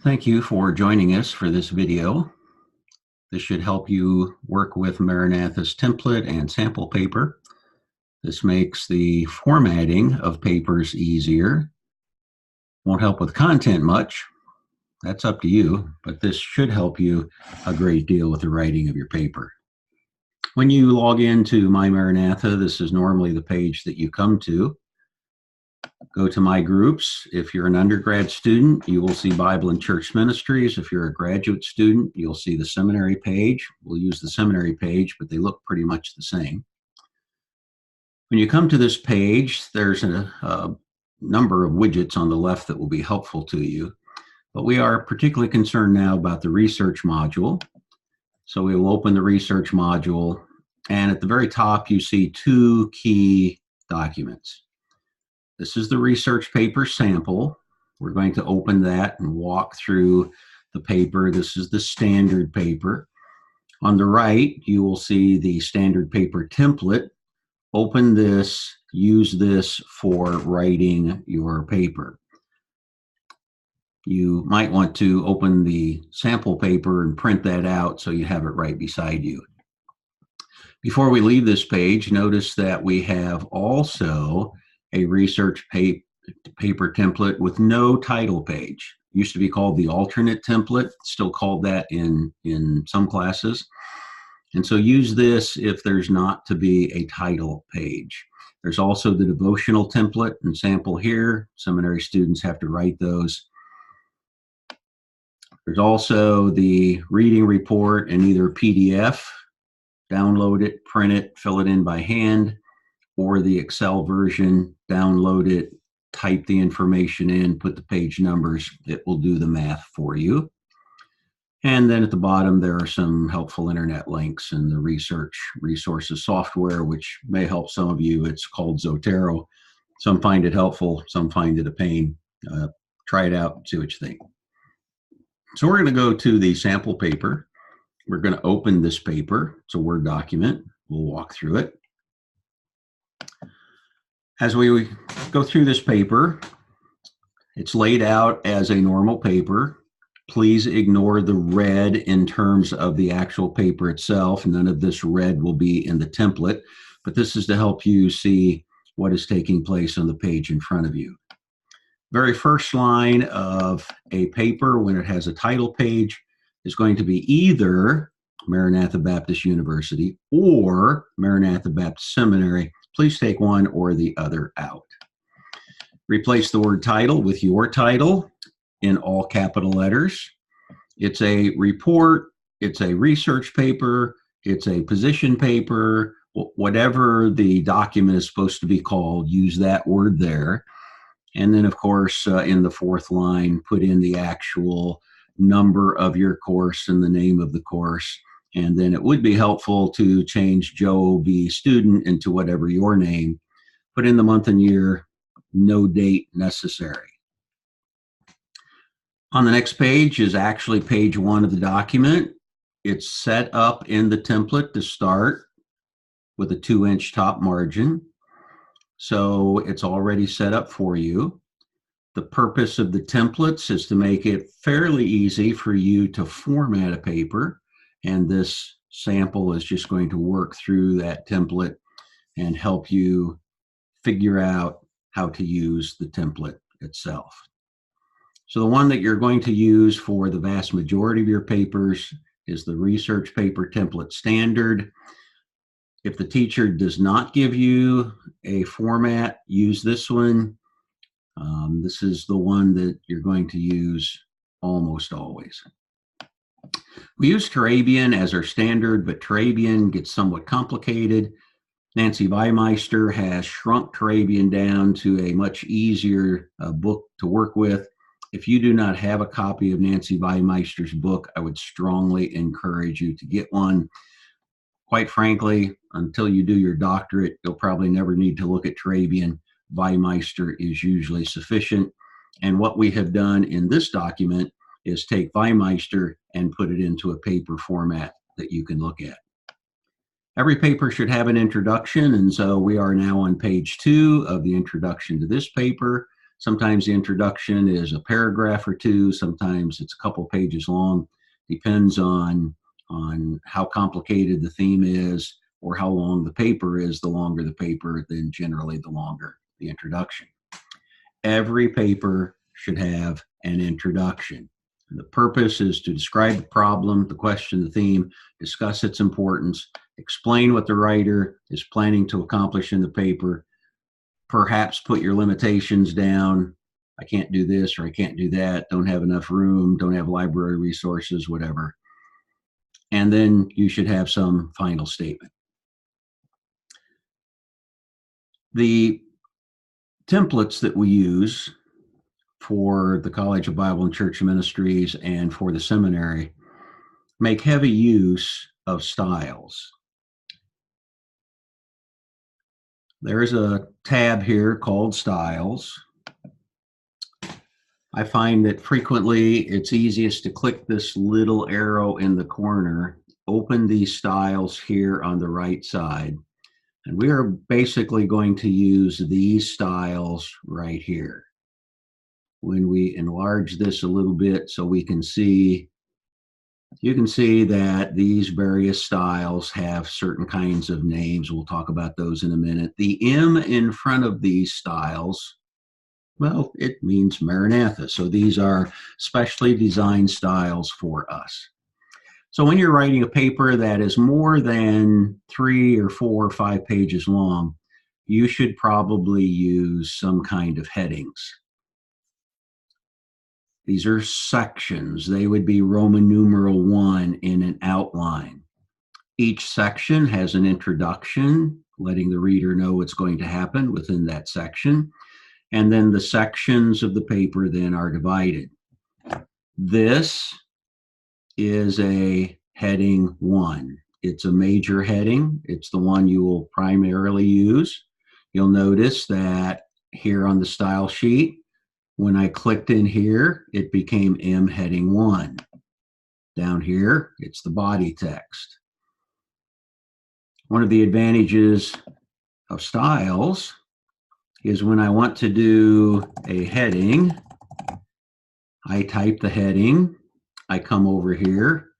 Thank you for joining us for this video. This should help you work with Maranatha's template and sample paper. This makes the formatting of papers easier. Won't help with content much. That's up to you, but this should help you a great deal with the writing of your paper. When you log into My Maranatha, this is normally the page that you come to. Go to My Groups. If you're an undergrad student, you will see Bible and Church Ministries. If you're a graduate student, you'll see the seminary page. We'll use the seminary page, but they look pretty much the same. When you come to this page, there's a number of widgets on the left that will be helpful to you, but we are particularly concerned now about the research module. So we will open the research module, and at the very top, you see two key documents. This is the research paper sample. We're going to open that and walk through the paper. This is the standard paper. On the right, you will see the standard paper template. Open this, use this for writing your paper. You might want to open the sample paper and print that out so you have it right beside you. Before we leave this page, notice that we have also a research paper template with no title page. It used to be called the alternate template, still called that in some classes. And so use this if there's not to be a title page. There's also the devotional template and sample here. Seminary students have to write those. There's also the reading report in either PDF, download it, print it, fill it in by hand, or the Excel version, download it, type the information in, put the page numbers. It will do the math for you. And then at the bottom, there are some helpful internet links and the research resources software, which may help some of you. It's called Zotero. Some find it helpful, some find it a pain. Try it out, see what you think. So we're going to go to the sample paper. We're going to open this paper. It's a Word document. We'll walk through it. As we go through this paper, it's laid out as a normal paper. Please ignore the red in terms of the actual paper itself. None of this red will be in the template, but this is to help you see what is taking place on the page in front of you. Very first line of a paper, when it has a title page, is going to be either Maranatha Baptist University or Maranatha Baptist Seminary. Please take one or the other out. Replace the word title with your title in all capital letters. It's a report, it's a research paper, it's a position paper, whatever the document is supposed to be called, use that word there. And then, of course, in the fourth line, put in the actual number of your course and the name of the course. And then it would be helpful to change Joe B. student into whatever your name. Put in the month and year, no date necessary. On the next page is actually page 1 of the document. It's set up in the template to start with a 2-inch top margin. So it's already set up for you. The purpose of the templates is to make it fairly easy for you to format a paper. And this sample is just going to work through that template and help you figure out how to use the template itself. So the one that you're going to use for the vast majority of your papers is the research paper template standard. If the teacher does not give you a format, use this one. This is the one that you're going to use almost always. We use Turabian as our standard, but Turabian gets somewhat complicated. Nancy Weimeister has shrunk Turabian down to a much easier book to work with. If you do not have a copy of Nancy Weimeister's book, I would strongly encourage you to get one. Quite frankly, until you do your doctorate, you'll probably never need to look at Turabian. Weimeister is usually sufficient. And what we have done in this document is take Weimeister and put it into a paper format that you can look at. Every paper should have an introduction, and so we are now on page 2 of the introduction to this paper. Sometimes the introduction is a paragraph or two. Sometimes it's a couple pages long. Depends on how complicated the theme is or how long the paper is. The longer the paper, then generally the longer the introduction. Every paper should have an introduction. The purpose is to describe the problem, the question, the theme, discuss its importance, explain what the writer is planning to accomplish in the paper, perhaps put your limitations down. I can't do this or I can't do that, don't have enough room, don't have library resources, whatever. And then you should have some final statement. The templates that we use for the College of Bible and Church Ministries and for the seminary make heavy use of styles. There's a tab here called Styles. I find that frequently it's easiest to click this little arrow in the corner, open these styles here on the right side, and we are basically going to use these styles right here. When we enlarge this a little bit so we can see, you can see that these various styles have certain kinds of names. We'll talk about those in a minute. The M in front of these styles, well, it means Maranatha. So these are specially designed styles for us. So when you're writing a paper that is more than 3 or 4 or 5 pages long, you should probably use some kind of headings. These are sections. They would be Roman numeral 1 in an outline. Each section has an introduction, letting the reader know what's going to happen within that section. And then the sections of the paper then are divided. This is a heading 1. It's a major heading. It's the one you will primarily use. You'll notice that here on the style sheet, when I clicked in here, it became M heading 1. Down here, it's the body text. One of the advantages of styles is when I want to do a heading, I type the heading, I come over here,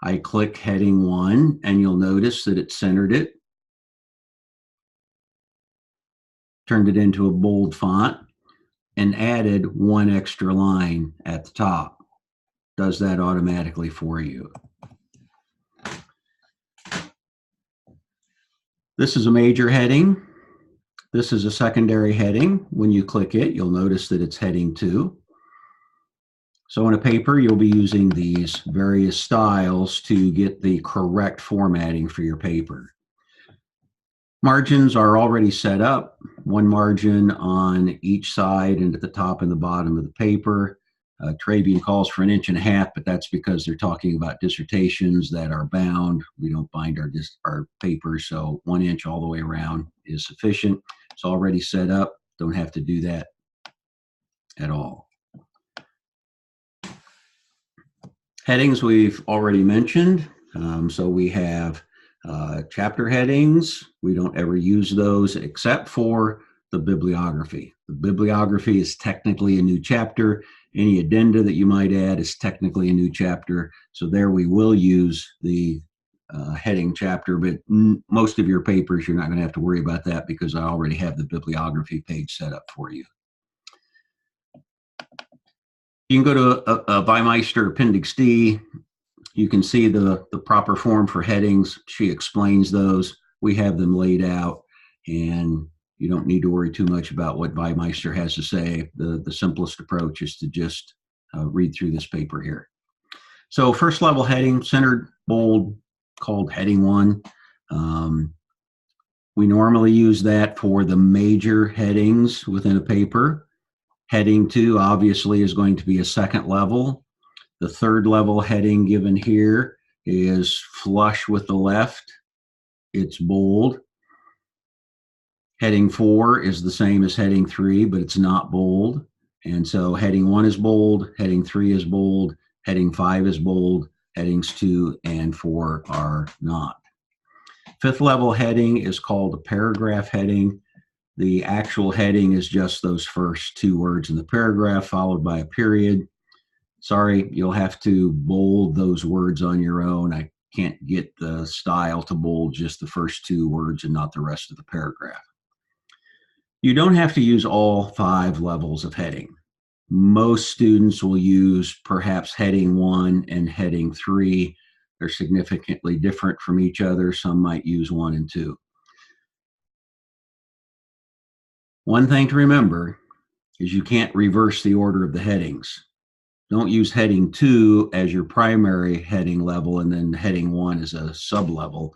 I click heading 1, and you'll notice that it centered it, turned it into a bold font, and added 1 extra line at the top. Does that automatically for you. This is a major heading. This is a secondary heading. When you click it, you'll notice that it's heading 2. So in a paper, you'll be using these various styles to get the correct formatting for your paper. Margins are already set up, 1 margin on each side and at the top and the bottom of the paper. Trabian calls for 1.5 inches, but that's because they're talking about dissertations that are bound. We don't bind our papers, so 1 inch all the way around is sufficient. It's already set up. Don't have to do that at all. Headings we've already mentioned. So we have chapter headings. We don't ever use those except for the bibliography. The bibliography is technically a new chapter. Any addenda that you might add is technically a new chapter. So there we will use the heading chapter, but most of your papers, you're not going to have to worry about that because I already have the bibliography page set up for you. You can go to a Weimeister Appendix D. You can see the proper form for headings. She explains those. We have them laid out, and you don't need to worry too much about what Weimeister has to say. The simplest approach is to just read through this paper here. So first level heading, centered, bold, called heading 1. We normally use that for the major headings within a paper. Heading 2 obviously is going to be a second level. The third level heading given here is flush with the left. It's bold. Heading 4 is the same as heading 3, but it's not bold. And so heading 1 is bold, heading 3 is bold, heading 5 is bold, headings 2 and 4 are not. Fifth level heading is called a paragraph heading. The actual heading is just those first two words in the paragraph followed by a period. Sorry, you'll have to bold those words on your own. I can't get the style to bold just the first two words and not the rest of the paragraph. You don't have to use all 5 levels of heading. Most students will use perhaps heading 1 and heading 3. They're significantly different from each other. Some might use 1 and 2. One thing to remember is you can't reverse the order of the headings. Don't use heading 2 as your primary heading level and then heading 1 as a sub-level.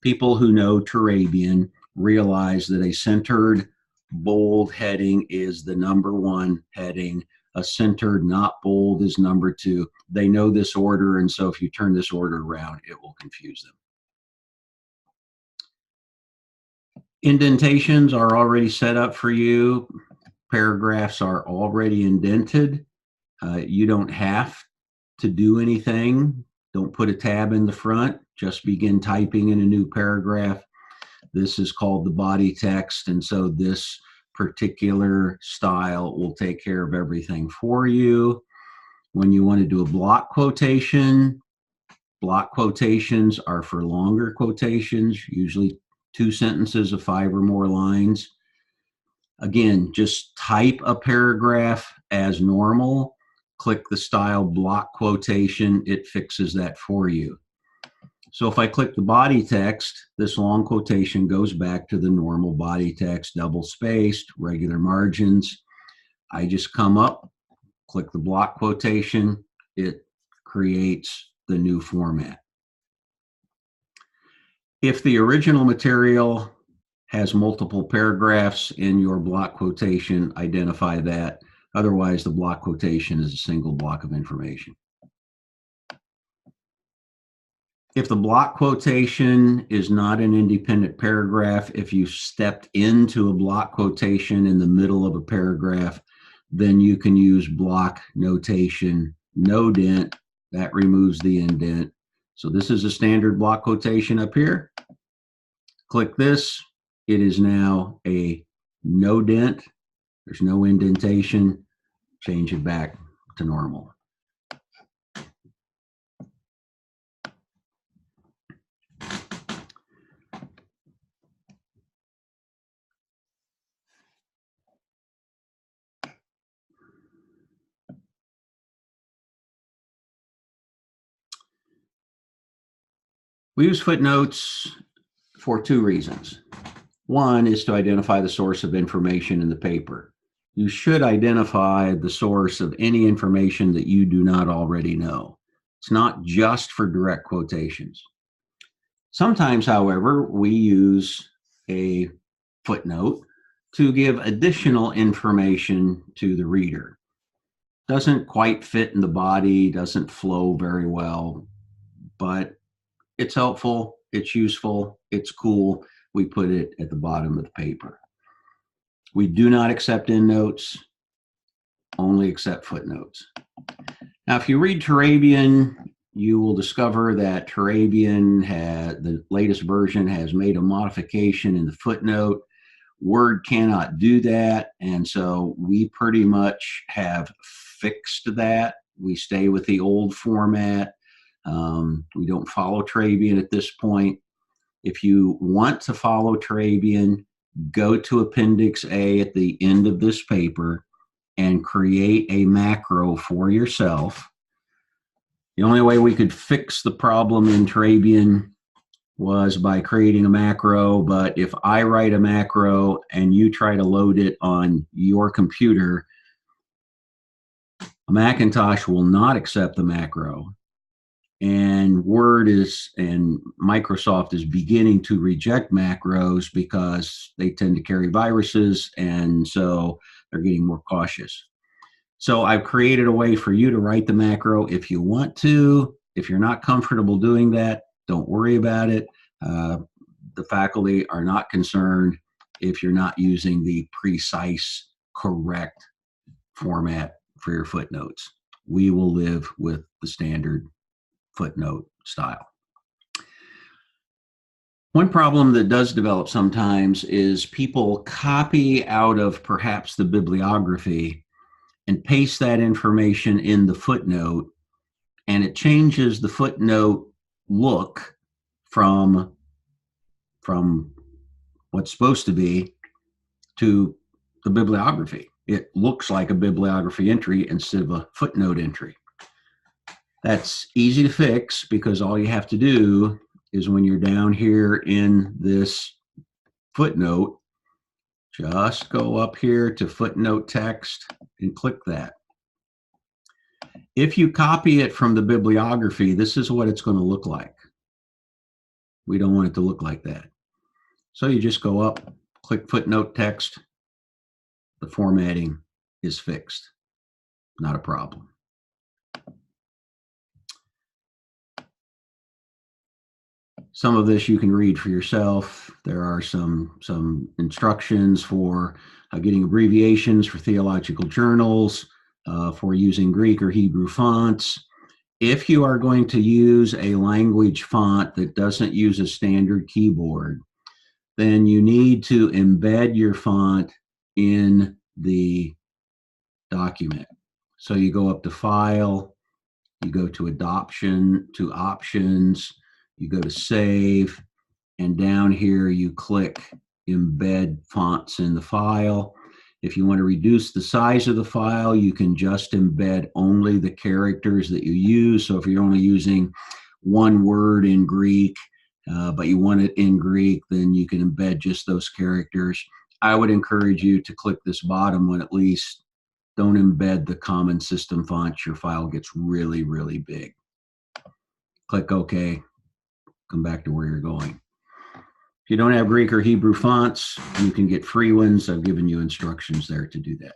People who know Turabian realize that a centered bold heading is the number 1 heading. A centered not bold is number 2. They know this order, and so if you turn this order around, it will confuse them. Indentations are already set up for you. Paragraphs are already indented. You don't have to do anything. Don't put a tab in the front. Just begin typing in a new paragraph. This is called the body text, and so this particular style will take care of everything for you. When you want to do a block quotation, block quotations are for longer quotations, usually 2 sentences of 5 or more lines. Again, just type a paragraph as normal. Click the style block quotation. It fixes that for you. So if I click the body text, this long quotation goes back to the normal body text, double spaced, regular margins. I just come up, click the block quotation. It creates the new format. If the original material has multiple paragraphs in your block quotation, identify that. Otherwise, the block quotation is a single block of information. If the block quotation is not an independent paragraph, if you stepped into a block quotation in the middle of a paragraph, then you can use block notation, no dent. That removes the indent. So this is a standard block quotation up here. Click this. It is now a no dent. There's no indentation. Change it back to normal. We use footnotes for 2 reasons. One is to identify the source of information in the paper. You should identify the source of any information that you do not already know. It's not just for direct quotations. Sometimes, however, we use a footnote to give additional information to the reader. Doesn't quite fit in the body, doesn't flow very well, but it's helpful, it's useful, it's cool. We put it at the bottom of the paper. We do not accept endnotes, only accept footnotes. Now, if you read Turabian, you will discover that Turabian, the latest version, has made a modification in the footnote. Word cannot do that, and so we pretty much have fixed that. We stay with the old format. We don't follow Turabian at this point. If you want to follow Turabian, go to Appendix A at the end of this paper and create a macro for yourself. The only way we could fix the problem in Turabian was by creating a macro, but if I write a macro and you try to load it on your computer, Macintosh will not accept the macro. And and Microsoft is beginning to reject macros because they tend to carry viruses, and so they're getting more cautious. So I've created a way for you to write the macro if you want to. If you're not comfortable doing that, don't worry about it. The faculty are not concerned if you're not using the precise, correct format for your footnotes. We will live with the standard footnote style. One problem that does develop sometimes is people copy out of perhaps the bibliography and paste that information in the footnote, and it changes the footnote look from from what's supposed to be to the bibliography. It looks like a bibliography entry instead of a footnote entry. That's easy to fix because all you have to do is when you're down here in this footnote, just go up here to footnote text and click that. If you copy it from the bibliography, this is what it's going to look like. We don't want it to look like that. So you just go up, click footnote text. The formatting is fixed. Not a problem. Some of this you can read for yourself. There are some instructions for getting abbreviations for theological journals, for using Greek or Hebrew fonts. If you are going to use a language font that doesn't use a standard keyboard, then you need to embed your font in the document. So you go up to File, you go to Options, you go to Save, and down here you click Embed Fonts in the file. If you want to reduce the size of the file, you can just embed only the characters that you use. So if you're only using one word in Greek, but you want it in Greek, then you can embed just those characters. I would encourage you to click this bottom one at least. Don't embed the common system fonts. Your file gets really, really big. Click OK. Come back to where you're going. If you don't have Greek or Hebrew fonts, you can get free ones. I've given you instructions there to do that.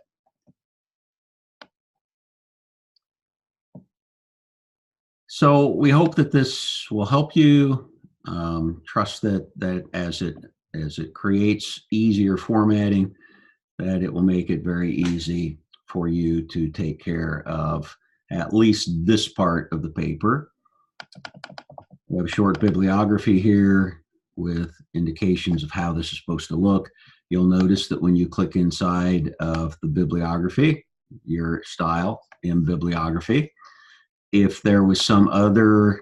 So we hope that this will help you. Trust that as it creates easier formatting, that it will make it very easy for you to take care of at least this part of the paper. We have a short bibliography here with indications of how this is supposed to look. You'll notice that when you click inside of the bibliography, your style in bibliography, if there was some other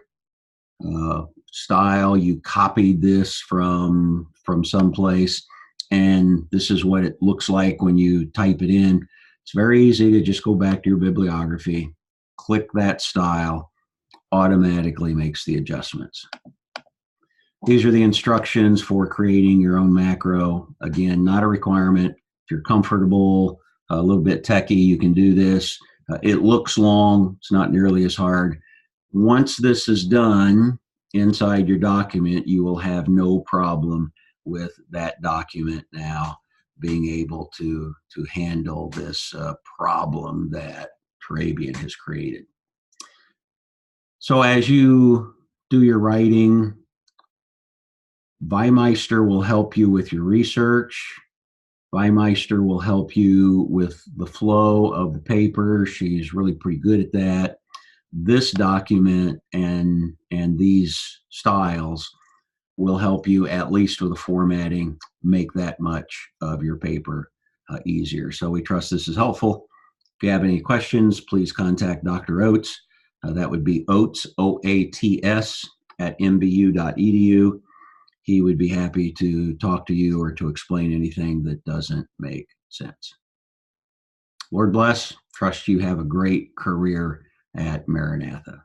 style, you copied this from someplace, and this is what it looks like when you type it in. It's very easy to just go back to your bibliography, click that style, automatically makes the adjustments. These are the instructions for creating your own macro. Again, not a requirement. If you're comfortable, a little bit techie, you can do this. It looks long. It's not nearly as hard. Once this is done inside your document, you will have no problem with that document now being able to handle this problem that Turabian has created. So as you do your writing, Weimeister will help you with your research. Weimeister will help you with the flow of the paper. She's really pretty good at that. This document and these styles will help you, at least with the formatting, make that much of your paper easier. So we trust this is helpful. If you have any questions, please contact Dr. Oates. That would be Oates, O-A-T-S, at mbu.edu. He would be happy to talk to you or to explain anything that doesn't make sense. Lord bless. Trust you have a great career at Maranatha.